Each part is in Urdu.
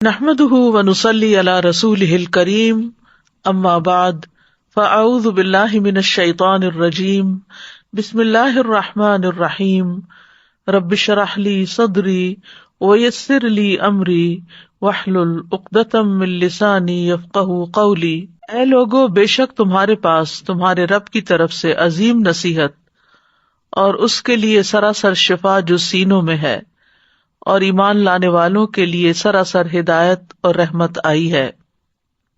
نحمده ونصلي على رسوله الكريم اما بعد فاعوذ بالله من الشيطان الرجيم بسم الله الرحمن الرحيم رب اشرح لي صدري ويسر لي امري واحلل عقدة من لساني يفقهوا قولي۔ اے لوگو، بے شک تمہارے پاس تمہارے رب کی طرف سے عظیم نصیحت اور اس کے لیے سراسر شفا جو سینوں میں ہے، اور ایمان لانے والوں کے لیے سراسر ہدایت اور رحمت آئی ہے۔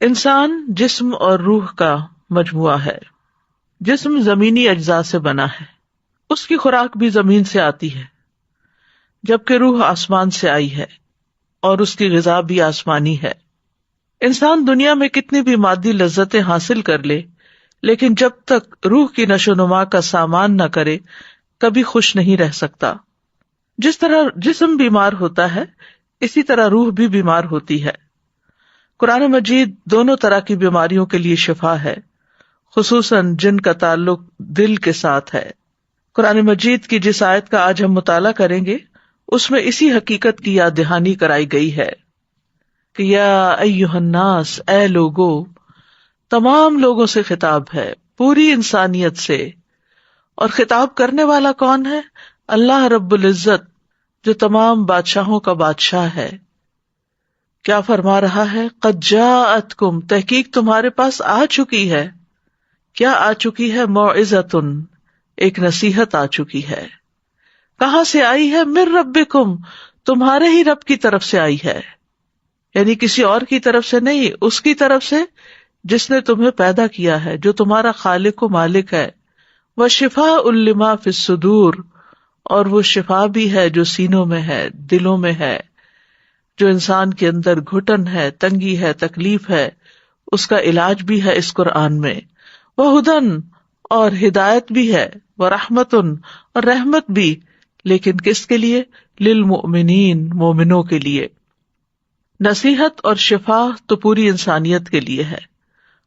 انسان جسم اور روح کا مجموعہ ہے۔ جسم زمینی اجزاء سے بنا ہے، اس کی خوراک بھی زمین سے آتی ہے، جبکہ روح آسمان سے آئی ہے اور اس کی غذا بھی آسمانی ہے۔ انسان دنیا میں کتنی بھی مادی لذتیں حاصل کر لے، لیکن جب تک روح کی نشو و نما کا سامان نہ کرے کبھی خوش نہیں رہ سکتا۔ جس طرح جسم بیمار ہوتا ہے، اسی طرح روح بھی بیمار ہوتی ہے۔ قرآن مجید دونوں طرح کی بیماریوں کے لیے شفا ہے، خصوصاً جن کا تعلق دل کے ساتھ ہے۔ قرآن مجید کی جس آیت کا آج ہم مطالعہ کریں گے، اس میں اسی حقیقت کی یاد دہانی کرائی گئی ہے کہ یا ایھا الناس، اے لوگو، تمام لوگوں سے خطاب ہے، پوری انسانیت سے۔ اور خطاب کرنے والا کون ہے؟ اللہ رب العزت، جو تمام بادشاہوں کا بادشاہ ہے۔ کیا فرما رہا ہے؟ قد جاءتکم، تحقیق تمہارے پاس آ چکی ہے۔ کیا آ چکی ہے؟ موعظۃ، ایک نصیحت آ چکی ہے۔ کہاں سے آئی ہے؟ من ربکم، تمہارے ہی رب کی طرف سے آئی ہے، یعنی کسی اور کی طرف سے نہیں، اس کی طرف سے جس نے تمہیں پیدا کیا ہے، جو تمہارا خالق و مالک ہے۔ وشفاء لما فی الصدور، اور وہ شفا بھی ہے جو سینوں میں ہے، دلوں میں ہے، جو انسان کے اندر گھٹن ہے، تنگی ہے، تکلیف ہے، اس کا علاج بھی ہے اس قرآن میں۔ وہدن، اور ہدایت بھی ہے، ورحمتن، اور رحمت بھی، لیکن کس کے لیے؟ للمؤمنین، مومنوں کے لیے۔ نصیحت اور شفا تو پوری انسانیت کے لیے ہے،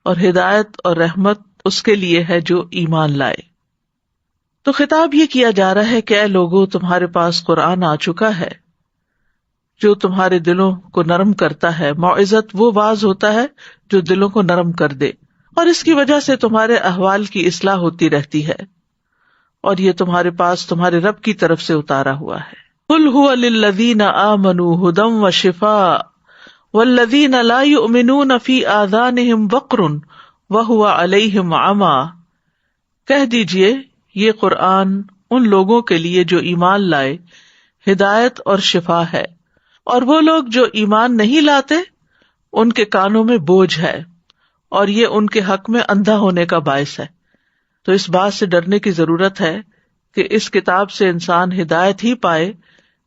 اور ہدایت اور رحمت اس کے لیے ہے جو ایمان لائے۔ تو خطاب یہ کیا جا رہا ہے کہ اے لوگو، تمہارے پاس قرآن آ چکا ہے جو تمہارے دلوں کو نرم کرتا ہے۔ موعظت وہ واعظ ہوتا ہے جو دلوں کو نرم کر دے، اور اس کی وجہ سے تمہارے احوال کی اصلاح ہوتی رہتی ہے، اور یہ تمہارے پاس تمہارے رب کی طرف سے اتارا ہوا ہے۔ قل ھو للذین آمنوا ھدی وشفاء والذین لا یؤمنون فی آذانہم وقر وہو علیہم عمی، کہہ دیجئے یہ قرآن ان لوگوں کے لیے جو ایمان لائے ہدایت اور شفا ہے، اور وہ لوگ جو ایمان نہیں لاتے ان کے کانوں میں بوجھ ہے، اور یہ ان کے حق میں اندھا ہونے کا باعث ہے۔ تو اس بات سے ڈرنے کی ضرورت ہے کہ اس کتاب سے انسان ہدایت ہی پائے،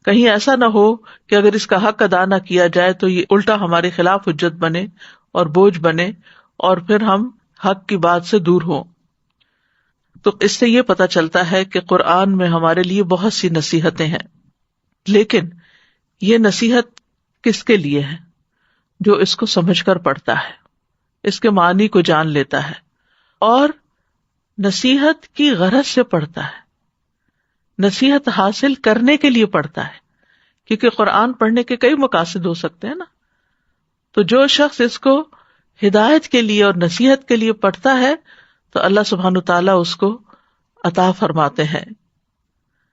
کہیں ایسا نہ ہو کہ اگر اس کا حق ادا نہ کیا جائے تو یہ الٹا ہمارے خلاف حجت بنے اور بوجھ بنے، اور پھر ہم حق کی بات سے دور ہوں۔ تو اس سے یہ پتہ چلتا ہے کہ قرآن میں ہمارے لیے بہت سی نصیحتیں ہیں، لیکن یہ نصیحت کس کے لیے ہے؟ جو اس کو سمجھ کر پڑھتا ہے، اس کے معنی کو جان لیتا ہے، اور نصیحت کی غرض سے پڑھتا ہے، نصیحت حاصل کرنے کے لیے پڑھتا ہے، کیونکہ قرآن پڑھنے کے کئی مقاصد ہو سکتے ہیں نا۔ تو جو شخص اس کو ہدایت کے لیے اور نصیحت کے لیے پڑھتا ہے تو اللہ سبحانہ تعالیٰ اس کو عطا فرماتے ہیں۔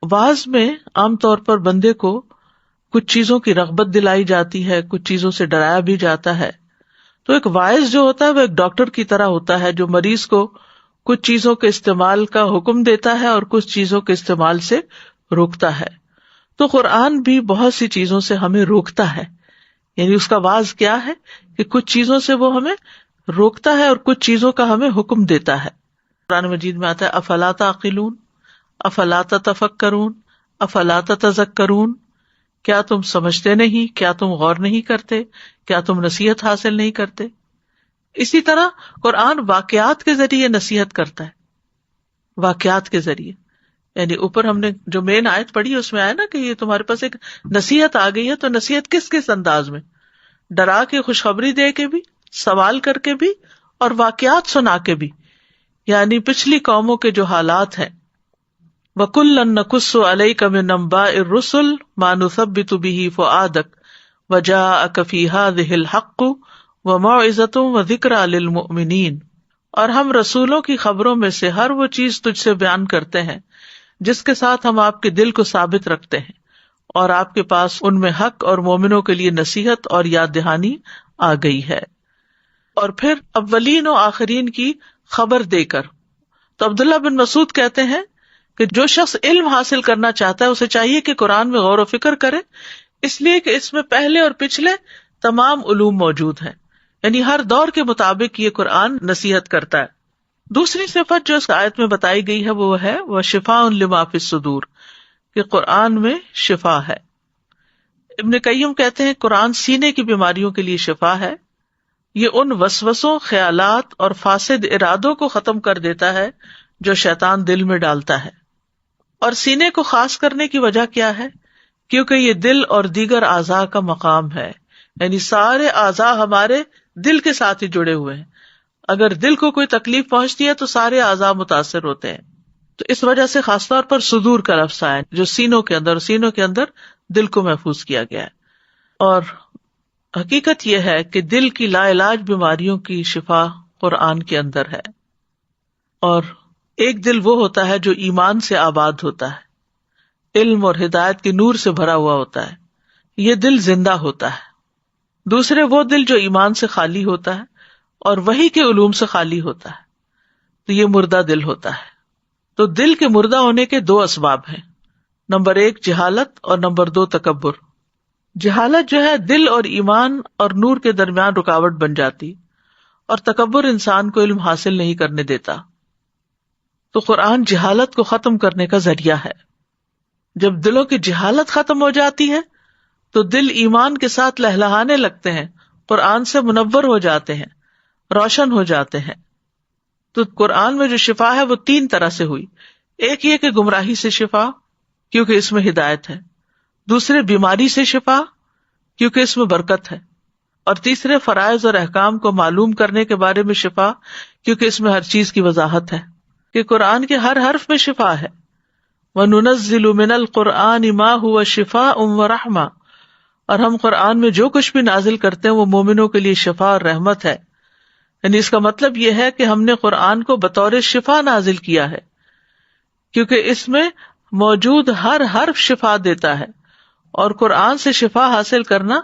واعظ میں عام طور پر بندے کو کچھ چیزوں کی رغبت دلائی جاتی ہے، کچھ چیزوں سے ڈرایا بھی جاتا ہے۔ تو ایک واعظ جو ہوتا ہے وہ ایک ڈاکٹر کی طرح ہوتا ہے، جو مریض کو کچھ چیزوں کے استعمال کا حکم دیتا ہے اور کچھ چیزوں کے استعمال سے روکتا ہے۔ تو قرآن بھی بہت سی چیزوں سے ہمیں روکتا ہے، یعنی اس کا واعظ کیا ہے کہ کچھ چیزوں سے وہ ہمیں روکتا ہے اور کچھ چیزوں کا ہمیں حکم دیتا ہے۔ قرآن مجید میں آتا ہے افلا تعقلون، افلا تتفکرون، افلا تتذکرون، کیا تم سمجھتے نہیں، کیا تم غور نہیں کرتے، کیا تم نصیحت حاصل نہیں کرتے۔ اسی طرح قرآن واقعات کے ذریعے نصیحت کرتا ہے، واقعات کے ذریعے، یعنی اوپر ہم نے جو مین آیت پڑھی اس میں آیا نا کہ یہ تمہارے پاس ایک نصیحت آ گئی ہے، تو نصیحت کس کس انداز میں؟ ڈرا کے، خوشخبری دے کے بھی، سوال کر کے بھی، اور واقعات سنا کے بھی، یعنی پچھلی قوموں کے جو حالات ہیں۔ وَكُلًّا نَقُصُّ عَلَيْكَ مِنْ أَنْبَاءِ الرُّسُلِ مَا نُثَبِّتُ بِهِ فُؤَادَكَ وجاءک فی ھذہ الحق وموعظۃ وذکریٰ للمؤمنین، اور ہم رسولوں کی خبروں میں سے ہر وہ چیز تجھ سے بیان کرتے ہیں جس کے ساتھ ہم آپ کے دل کو ثابت رکھتے ہیں، اور آپ کے پاس ان میں حق اور مومنوں کے لیے نصیحت اور یاد دہانی آ گئی ہے۔ اور پھر اولین و آخرین کی خبر دے کر، تو عبداللہ بن مسعود کہتے ہیں کہ جو شخص علم حاصل کرنا چاہتا ہے اسے چاہیے کہ قرآن میں غور و فکر کرے، اس لیے کہ اس میں پہلے اور پچھلے تمام علوم موجود ہیں، یعنی ہر دور کے مطابق یہ قرآن نصیحت کرتا ہے۔ دوسری صفت جو اس آیت میں بتائی گئی ہے وہ ہے وَشِفَاءٌ لِمَا فِی الصُّدُورِ، کہ قرآن میں شفا ہے۔ ابن قیم کہتے ہیں قرآن سینے کی بیماریوں کے لیے شفا ہے، یہ ان وسوسوں، خیالات اور فاسد ارادوں کو ختم کر دیتا ہے جو شیطان دل میں ڈالتا ہے۔ اور سینے کو خاص کرنے کی وجہ کیا ہے؟ کیونکہ یہ دل اور دیگر اعضاء کا مقام ہے، یعنی سارے اعضاء ہمارے دل کے ساتھ ہی جڑے ہوئے ہیں، اگر دل کو کوئی تکلیف پہنچتی ہے تو سارے اعضاء متاثر ہوتے ہیں، تو اس وجہ سے خاص طور پر صدور کا لفظ آیا جو سینوں کے اندر دل کو محفوظ کیا گیا ہے۔ اور حقیقت یہ ہے کہ دل کی لا علاج بیماریوں کی شفا قرآن کے اندر ہے، اور ایک دل وہ ہوتا ہے جو ایمان سے آباد ہوتا ہے، علم اور ہدایت کے نور سے بھرا ہوا ہوتا ہے، یہ دل زندہ ہوتا ہے۔ دوسرے وہ دل جو ایمان سے خالی ہوتا ہے اور وحی کے علوم سے خالی ہوتا ہے، تو یہ مردہ دل ہوتا ہے۔ تو دل کے مردہ ہونے کے دو اسباب ہیں، نمبر 1 جہالت اور نمبر 2 تکبر۔ جہالت جو ہے دل اور ایمان اور نور کے درمیان رکاوٹ بن جاتی، اور تکبر انسان کو علم حاصل نہیں کرنے دیتا۔ تو قرآن جہالت کو ختم کرنے کا ذریعہ ہے۔ جب دلوں کی جہالت ختم ہو جاتی ہے تو دل ایمان کے ساتھ لہلہانے لگتے ہیں، قرآن سے منور ہو جاتے ہیں، روشن ہو جاتے ہیں۔ تو قرآن میں جو شفا ہے وہ 3 طرح سے ہوئی، ایک یہ کہ گمراہی سے شفا کیونکہ اس میں ہدایت ہے، دوسرے بیماری سے شفا کیونکہ اس میں برکت ہے، اور تیسرے فرائض اور احکام کو معلوم کرنے کے بارے میں شفا کیونکہ اس میں ہر چیز کی وضاحت ہے کہ قرآن کے ہر حرف میں شفا ہے۔ وَنُنَزِّلُ مِنَ الْقُرْآنِ مَا هُوَ شِفَاءٌ وَرَحْمَةٌ، اور ہم قرآن میں جو کچھ بھی نازل کرتے ہیں وہ مومنوں کے لیے شفا اور رحمت ہے، یعنی اس کا مطلب یہ ہے کہ ہم نے قرآن کو بطور شفا نازل کیا ہے، کیونکہ اس میں موجود ہر حرف شفا دیتا ہے، اور قرآن سے شفا حاصل کرنا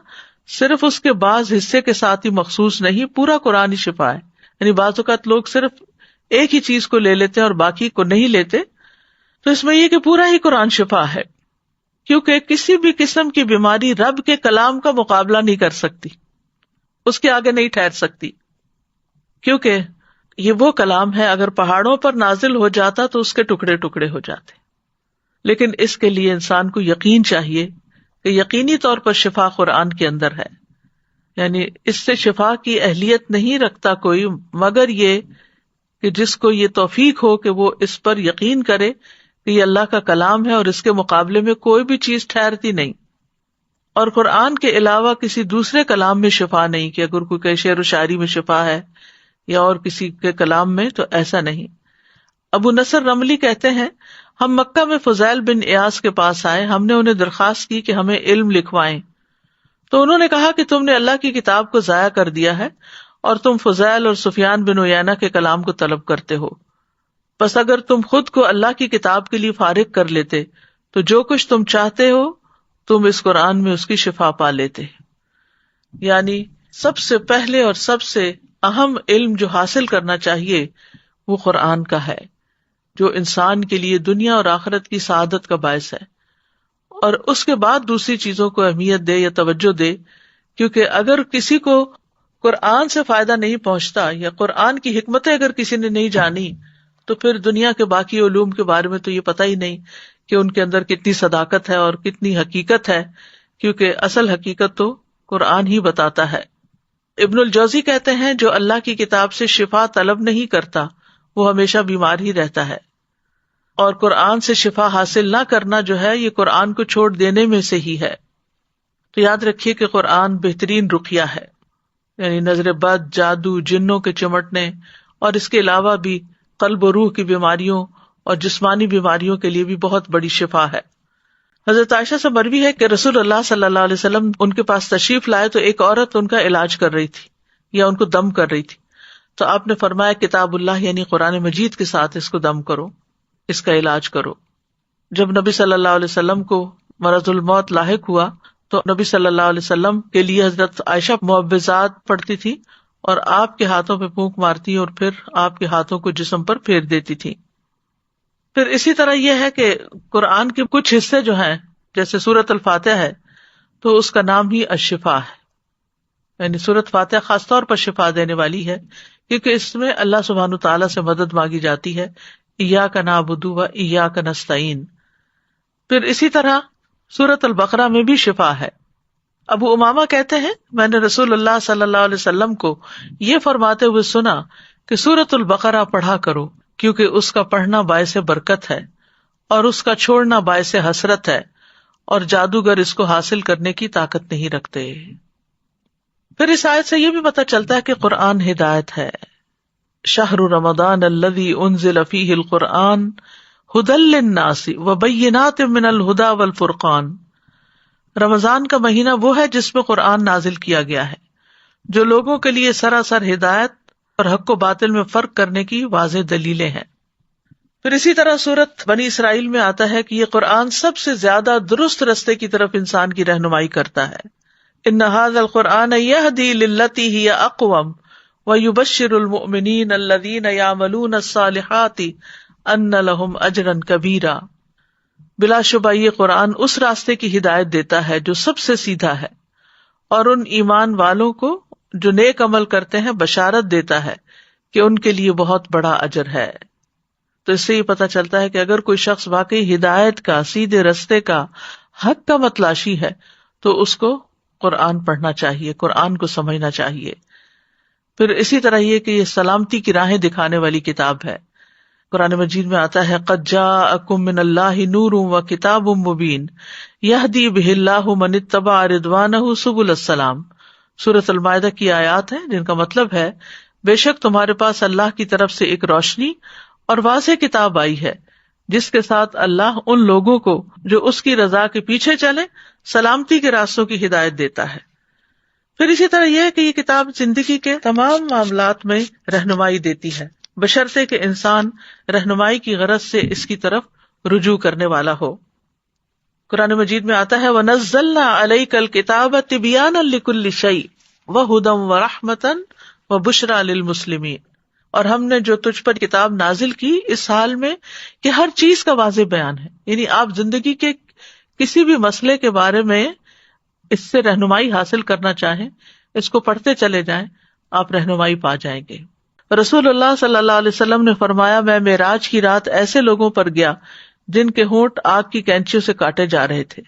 صرف اس کے بعض حصے کے ساتھ ہی مخصوص نہیں، پورا قرآن ہی شفا ہے۔ یعنی بعض اوقات لوگ صرف ایک ہی چیز کو لے لیتے ہیں اور باقی کو نہیں لیتے، تو اس میں یہ کہ پورا ہی قرآن شفا ہے، کیونکہ کسی بھی قسم کی بیماری رب کے کلام کا مقابلہ نہیں کر سکتی، اس کے آگے نہیں ٹھہر سکتی، کیونکہ یہ وہ کلام ہے اگر پہاڑوں پر نازل ہو جاتا تو اس کے ٹکڑے ٹکڑے ہو جاتے، لیکن اس کے لیے انسان کو یقین چاہیے کہ یقینی طور پر شفا قرآن کے اندر ہے، یعنی اس سے شفا کی اہلیت نہیں رکھتا کوئی مگر یہ کہ جس کو یہ توفیق ہو کہ وہ اس پر یقین کرے کہ یہ اللہ کا کلام ہے اور اس کے مقابلے میں کوئی بھی چیز ٹھہرتی نہیں، اور قرآن کے علاوہ کسی دوسرے کلام میں شفا نہیں کہ اگر کوئی شعر و شاعری میں شفا ہے یا اور کسی کے کلام میں، تو ایسا نہیں۔ ابو نصر رملی کہتے ہیں ہم مکہ میں فضیل بن ایاس کے پاس آئے، ہم نے انہیں درخواست کی کہ ہمیں علم لکھوائیں، تو انہوں نے کہا کہ تم نے اللہ کی کتاب کو ضائع کر دیا ہے اور تم فضیل اور سفیان بن عیینہ کے کلام کو طلب کرتے ہو، بس اگر تم خود کو اللہ کی کتاب کے لیے فارغ کر لیتے تو جو کچھ تم چاہتے ہو تم اس قرآن میں اس کی شفا پا لیتے۔ یعنی سب سے پہلے اور سب سے اہم علم جو حاصل کرنا چاہیے وہ قرآن کا ہے، جو انسان کے لیے دنیا اور آخرت کی سعادت کا باعث ہے، اور اس کے بعد دوسری چیزوں کو اہمیت دے یا توجہ دے، کیونکہ اگر کسی کو قرآن سے فائدہ نہیں پہنچتا یا قرآن کی حکمتیں اگر کسی نے نہیں جانی تو پھر دنیا کے باقی علوم کے بارے میں تو یہ پتہ ہی نہیں کہ ان کے اندر کتنی صداقت ہے اور کتنی حقیقت ہے، کیونکہ اصل حقیقت تو قرآن ہی بتاتا ہے۔ ابن الجوزی کہتے ہیں جو اللہ کی کتاب سے شفا طلب نہیں کرتا وہ ہمیشہ بیمار ہی رہتا ہے، اور قرآن سے شفا حاصل نہ کرنا جو ہے یہ قرآن کو چھوڑ دینے میں سے ہی ہے۔ تو یاد رکھیے کہ قرآن بہترین رقیہ ہے، یعنی نظر بد، جادو، جنوں کے چمٹنے، اور اس کے علاوہ بھی قلب و روح کی بیماریوں اور جسمانی بیماریوں کے لیے بھی بہت بڑی شفا ہے۔ حضرت عائشہ سے مروی ہے کہ رسول اللہ صلی اللہ علیہ وسلم ان کے پاس تشریف لائے تو ایک عورت ان کا علاج کر رہی تھی یا ان کو دم کر رہی تھی، تو آپ نے فرمایا کتاب اللہ یعنی قرآن مجید کے ساتھ اس کو دم کرو، اس کا علاج کرو۔ جب نبی صلی اللہ علیہ وسلم کو مرض الموت لاحق ہوا تو نبی صلی اللہ علیہ وسلم کے لیے حضرت عائشہ معوذات پڑھتی تھی اور آپ کے ہاتھوں پہ پھونک مارتی اور پھر آپ کے ہاتھوں کو جسم پر پھیر دیتی تھی۔ پھر اسی طرح یہ ہے کہ قرآن کے کچھ حصے جو ہیں جیسے سورۃ الفاتحہ ہے تو اس کا نام ہی الشفا ہے، یعنی سورۃ فاتحہ خاص طور پر شفا دینے والی ہے، کیونکہ اس میں اللہ سبحانہ تعالیٰ سے مدد مانگی جاتی ہے، ایاک نعبد و ایاک نستعین۔ پھر اسی طرح سورۃ البقرہ میں بھی شفا ہے۔ ابو امامہ کہتے ہیں میں نے رسول اللہ صلی اللہ علیہ وسلم کو یہ فرماتے ہوئے سنا کہ سورۃ البقرہ پڑھا کرو، کیونکہ اس کا پڑھنا باعث برکت ہے اور اس کا چھوڑنا باعث حسرت ہے، اور جادوگر اس کو حاصل کرنے کی طاقت نہیں رکھتے۔ پھر اس آیت سے یہ بھی پتہ چلتا ہے کہ قرآن ہدایت ہے۔ شہر رمضان الذی انزل فیہ القرآن ھدی للناس وبینات من الھدی والفرقان، رمضان کا مہینہ وہ ہے جس میں قرآن نازل کیا گیا ہے جو لوگوں کے لیے سراسر ہدایت اور حق و باطل میں فرق کرنے کی واضح دلیلیں ہیں۔ پھر اسی طرح سورۃ بنی اسرائیل میں آتا ہے کہ یہ قرآن سب سے زیادہ درست رستے کی طرف انسان کی رہنمائی کرتا ہے۔ ان ھذا القرآن یہدی للتی ہی اقوم ویبشر المؤمنین الذین یعملون الصالحات ان لہم اجرا کبیرا، بلا شبہ یہ قرآن اس راستے کی ہدایت دیتا ہے جو سب سے سیدھا ہے، اور ان ایمان والوں کو جو نیک عمل کرتے ہیں بشارت دیتا ہے کہ ان کے لیے بہت بڑا اجر ہے۔ تو اس سے یہ پتہ چلتا ہے کہ اگر کوئی شخص واقعی ہدایت کا، سیدھے رستے کا، حق کا متلاشی ہے تو اس کو قرآن پڑھنا چاہیے، قرآن کو سمجھنا چاہیے۔ پھر اسی طرح یہ کہ یہ سلامتی کی راہیں دکھانے والی کتاب ہے۔ قرآن مجید میں آتا ہے قد جاءکم من اللہ نور و کتاب مبین یہدی بہ اللہ من اتبع رضوانہ سبل السلام، سورۃ المائدہ کی آیات ہیں جن کا مطلب ہے بے شک تمہارے پاس اللہ کی طرف سے ایک روشنی اور واضح کتاب آئی ہے جس کے ساتھ اللہ ان لوگوں کو جو اس کی رضا کے پیچھے چلے سلامتی کے راستوں کی ہدایت دیتا ہے۔ پھر اسی طرح یہ ہے کہ یہ کتاب زندگی کے تمام معاملات میں رہنمائی دیتی ہے، بشرطے کہ انسان رہنمائی کی غرض سے اس کی طرف رجوع کرنے والا ہو۔ قرآن مجید میں آتا ہے وَنَزَّلْنَا عَلَيْكَ الْكِتَابَ تِبْيَانًا لِكُلِّ شَيْءٍ وَهُدًى وَرَحْمَةً وَبُشْرَى لِلْمُسْلِمِينَ، اور ہم نے جو تجھ پر کتاب نازل کی اس حال میں کہ ہر چیز کا واضح بیان ہے، یعنی آپ زندگی کے کسی بھی مسئلے کے بارے میں اس سے رہنمائی حاصل کرنا چاہیں، اس کو پڑھتے چلے جائیں، آپ رہنمائی پا جائیں گے۔ رسول اللہ صلی اللہ علیہ وسلم نے فرمایا میں معراج کی رات ایسے لوگوں پر گیا جن کے ہونٹ آگ کی کینچیوں سے کاٹے جا رہے تھے،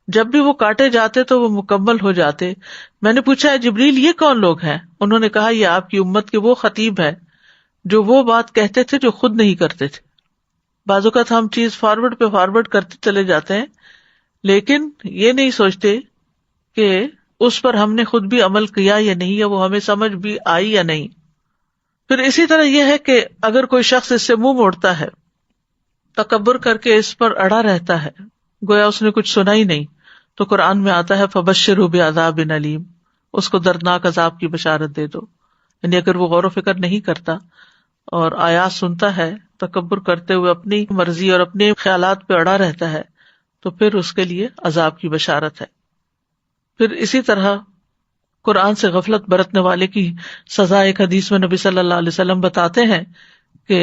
جب بھی وہ کاٹے جاتے تو وہ مکمل ہو جاتے۔ میں نے پوچھا جبریل یہ کون لوگ ہیں؟ انہوں نے کہا یہ آپ کی امت کے وہ خطیب ہیں جو وہ بات کہتے تھے جو خود نہیں کرتے تھے۔ بعض اوقات ہم چیز فارورڈ پہ فارورڈ کرتے چلے جاتے ہیں لیکن یہ نہیں سوچتے کہ اس پر ہم نے خود بھی عمل کیا یا نہیں، یا وہ ہمیں سمجھ بھی آئی یا نہیں۔ پھر اسی طرح یہ ہے کہ اگر کوئی شخص اس سے منہ موڑتا ہے، تکبر کر کے اس پر اڑا رہتا ہے، گویا اس نے کچھ سنا ہی نہیں، تو قرآن میں آتا ہے فبشرہ بعذاب علیم، اس کو دردناک عذاب کی بشارت دے دو۔ یعنی اگر وہ غور و فکر نہیں کرتا اور آیات سنتا ہے، تکبر کرتے ہوئے اپنی مرضی اور اپنے خیالات پہ اڑا رہتا ہے، تو پھر اس کے لیے عذاب کی بشارت ہے۔ پھر اسی طرح قرآن سے غفلت برتنے والے کی سزا ایک حدیث میں نبی صلی اللہ علیہ وسلم بتاتے ہیں کہ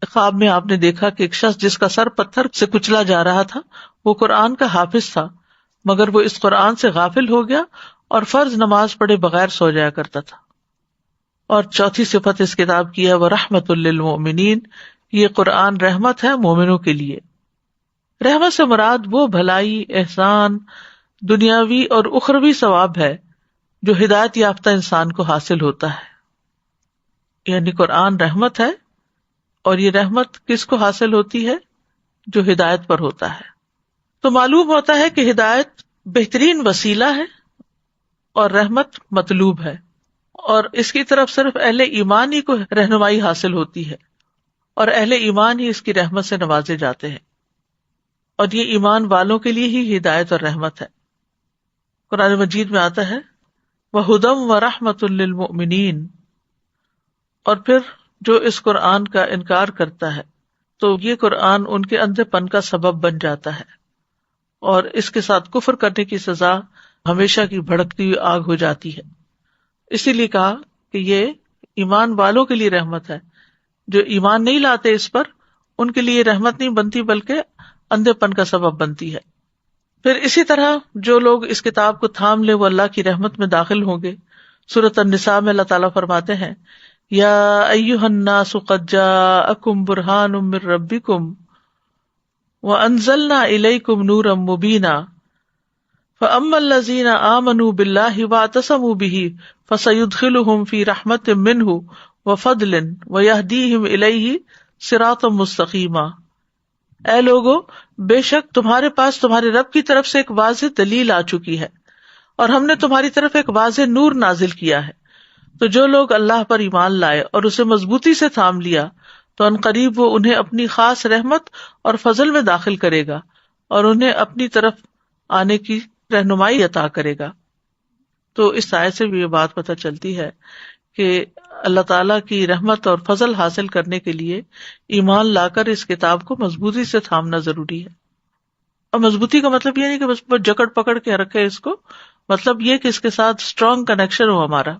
خواب میں آپ نے دیکھا کہ ایک شخص جس کا سر پتھر سے کچلا جا رہا تھا وہ قرآن کا حافظ تھا، مگر وہ اس قرآن سے غافل ہو گیا اور فرض نماز پڑھے بغیر سو جایا کرتا تھا۔ اور چوتھی صفت اس کتاب کی ہے وَرَحْمَةٌ لِّلْمُؤْمِنِينَ، یہ قرآن رحمت ہے مومنوں کے لیے۔ رحمت سے مراد وہ بھلائی، احسان، دنیاوی اور اخروی ثواب ہے جو ہدایت یافتہ انسان کو حاصل ہوتا ہے۔ یعنی قرآن رحمت ہے، اور یہ رحمت کس کو حاصل ہوتی ہے؟ جو ہدایت پر ہوتا ہے۔ تو معلوم ہوتا ہے کہ ہدایت بہترین وسیلہ ہے اور رحمت مطلوب ہے، اور اس کی طرف صرف اہل ایمان ہی کو رہنمائی حاصل ہوتی ہے، اور اہل ایمان ہی اس کی رحمت سے نوازے جاتے ہیں۔ اور یہ ایمان والوں کے لیے ہی ہدایت اور رحمت ہے۔ قرآن مجید میں آتا ہے وَهُدًى وَرَحْمَةٌ لِّلْمُؤْمِنِينَ، اور پھر جو اس قرآن کا انکار کرتا ہے تو یہ قرآن ان کے اندھے پن کا سبب بن جاتا ہے، اور اس کے ساتھ کفر کرنے کی سزا ہمیشہ کی بھڑکتی ہوئی آگ ہو جاتی ہے۔ اسی لیے کہا کہ یہ ایمان والوں کے لیے رحمت ہے، جو ایمان نہیں لاتے اس پر ان کے لیے رحمت نہیں بنتی بلکہ اندھے پن کا سبب بنتی ہے۔ پھر اسی طرح جو لوگ اس کتاب کو تھام لے وہ اللہ کی رحمت میں داخل ہوں گے۔ سورۃ النساء میں اللہ تعالیٰ فرماتے ہیں یا ایھا الناس قد جاءکم برہان من ربکم وانزلنا الیکم نورا مبینا فاما الذین آمنوا باللہ واعتصموا بہ فسیدخلہم فی رحمت منہ وفضل ویہدیہم الیہ صراطا مستقیما۔ اے لوگو، بے شک تمہارے پاس تمہارے رب کی طرف سے ایک واضح دلیل آ چکی ہے، اور ہم نے تمہاری طرف ایک واضح نور نازل کیا ہے، تو جو لوگ اللہ پر ایمان لائے اور اسے مضبوطی سے تھام لیا تو عنقریب وہ انہیں اپنی خاص رحمت اور فضل میں داخل کرے گا اور انہیں اپنی طرف آنے کی رہنمائی عطا کرے گا۔ تو اس آیت سے بھی یہ بات پتہ چلتی ہے کہ اللہ تعالیٰ کی رحمت اور فضل حاصل کرنے کے لیے ایمان لا کر اس کتاب کو مضبوطی سے تھامنا ضروری ہے۔ اور مضبوطی کا مطلب یہ نہیں کہ بس جکڑ پکڑ کے رکھے اس کو، مطلب یہ کہ اس کے ساتھ اسٹرانگ کنیکشن ہو ہمارا۔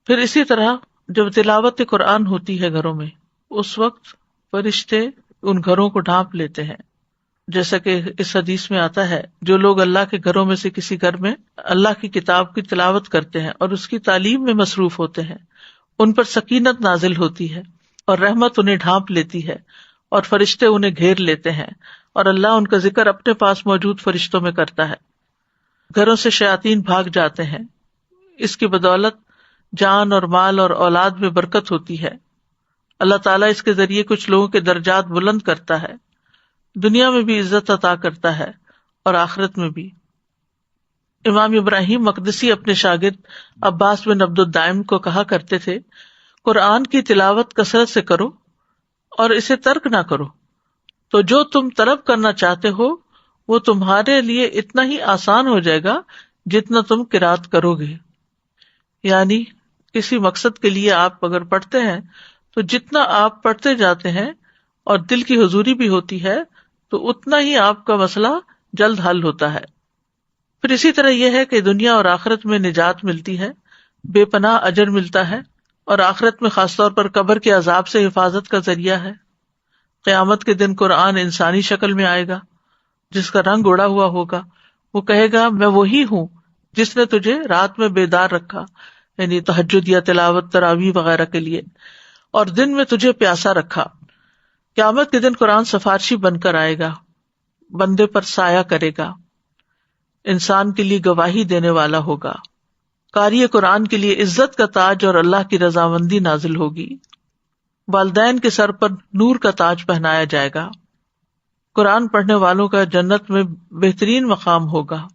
پھر اسی طرح جب تلاوت قرآن ہوتی ہے گھروں میں، اس وقت فرشتے ان گھروں کو ڈھانپ لیتے ہیں، جیسا کہ اس حدیث میں آتا ہے جو لوگ اللہ کے گھروں میں سے کسی گھر میں اللہ کی کتاب کی تلاوت کرتے ہیں اور اس کی تعلیم میں مصروف ہوتے ہیں، ان پر سکینت نازل ہوتی ہے اور رحمت انہیں ڈھانپ لیتی ہے اور فرشتے انہیں گھیر لیتے ہیں، اور اللہ ان کا ذکر اپنے پاس موجود فرشتوں میں کرتا ہے۔ گھروں سے شیاطین بھاگ جاتے ہیں، اس کی بدولت جان اور مال اور اولاد میں برکت ہوتی ہے۔ اللہ تعالیٰ اس کے ذریعے کچھ لوگوں کے درجات بلند کرتا ہے، دنیا میں بھی عزت عطا کرتا ہے اور آخرت میں بھی۔ امام ابراہیم مقدسی اپنے شاگرد عباس بن عبد الدائم کو کہا کرتے تھے قرآن کی تلاوت کثرت سے کرو اور اسے ترک نہ کرو، تو جو تم طلب کرنا چاہتے ہو وہ تمہارے لیے اتنا ہی آسان ہو جائے گا جتنا تم قرات کرو گے۔ یعنی کسی مقصد کے لیے آپ اگر پڑھتے ہیں تو جتنا آپ پڑھتے جاتے ہیں اور دل کی حضوری بھی ہوتی ہے تو اتنا ہی آپ کا مسئلہ جلد حل ہوتا ہے۔ پھر اسی طرح یہ ہے کہ دنیا اور آخرت میں نجات ملتی ہے، بے پناہ اجر ملتا ہے، اور آخرت میں خاص طور پر قبر کے عذاب سے حفاظت کا ذریعہ ہے۔ قیامت کے دن قرآن انسانی شکل میں آئے گا جس کا رنگ اڑا ہوا ہوگا، وہ کہے گا میں وہی ہوں جس نے تجھے رات میں بیدار رکھا، یعنی تہجد یا تلاوت تراویح وغیرہ کے لیے، اور دن میں تجھے پیاسا رکھا۔ قیامت کے دن قرآن سفارشی بن کر آئے گا، بندے پر سایہ کرے گا، انسان کے لیے گواہی دینے والا ہوگا۔ قاری قرآن کے لیے عزت کا تاج اور اللہ کی رضامندی نازل ہوگی۔ والدین کے سر پر نور کا تاج پہنایا جائے گا۔ قرآن پڑھنے والوں کا جنت میں بہترین مقام ہوگا۔